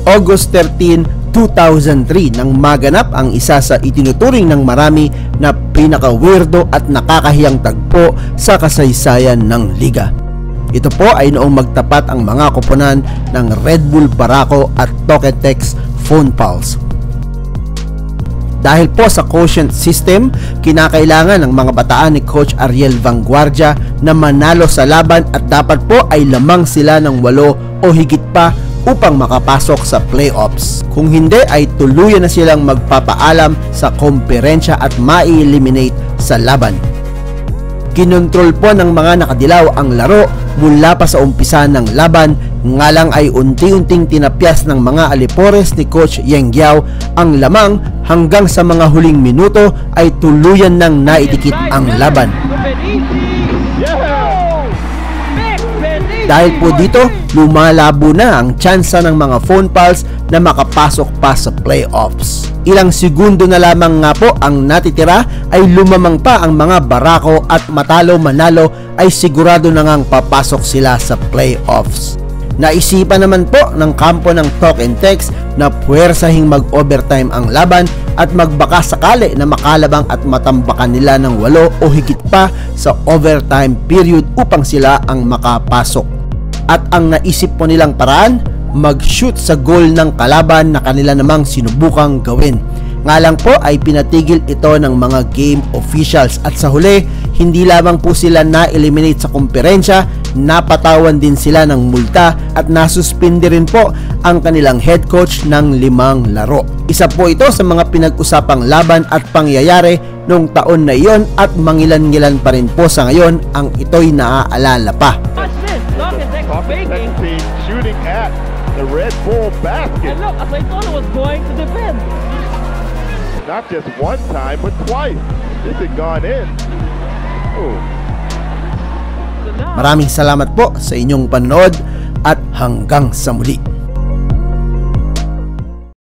August 13, 2003 nang maganap ang isa sa itinuturing ng marami na pinaka-weirdo at nakakahiyang tagpo sa kasaysayan ng liga. Ito po ay noong magtapat ang mga koponan ng Red Bull Barako at Tokentex Phone Pulse. Dahil po sa quotient system, kinakailangan ng mga bataan ni Coach Ariel Vanguardia na manalo sa laban at dapat po ay lamang sila ng 8 o higit pa upang makapasok sa playoffs. Kung hindi ay tuluyan na silang magpapaalam sa komperensya at mai-eliminate sa laban. Kinontrol po ng mga nakadilaw ang laro mula pa sa umpisa ng laban, nga lang ay unti-unting tinapyas ng mga alipores ni Coach Yeng Giao ang lamang hanggang sa mga huling minuto ay tuluyan nang naidikit ang laban. Dahil po dito, lumalabo na ang tsansa ng mga Phone Pulse na makapasok pa sa playoffs. Ilang segundo na lamang nga po ang natitira ay lumamang pa ang mga Barako at matalo manalo ay sigurado na ngang papasok sila sa playoffs. Naisipan naman po ng kampo ng Tokentex na puwersahing mag-overtime ang laban at magbaka sakali na makalabang at matambakan nila ng 8 o higit pa sa overtime period upang sila ang makapasok. At ang naisip po nilang paraan, mag-shoot sa goal ng kalaban na kanila namang sinubukang gawin. Nga lang po ay pinatigil ito ng mga game officials at sa huli, hindi lamang po sila na-eliminate sa komperensya, napatawan din sila ng multa at nasuspindi rin po ang kanilang head coach ng 5 laro. Isa po ito sa mga pinag-usapang laban at pangyayari noong taon na iyon at mangilan-ngilan pa rin po sa ngayon ang ito'y naaalala pa. Shooting at the Red Bull basket. And look, as I thought it was going to defend. Not just one time, but twice. This had gone in. Oh. Maraming salamat po sa inyong panonood at hanggang sa muli.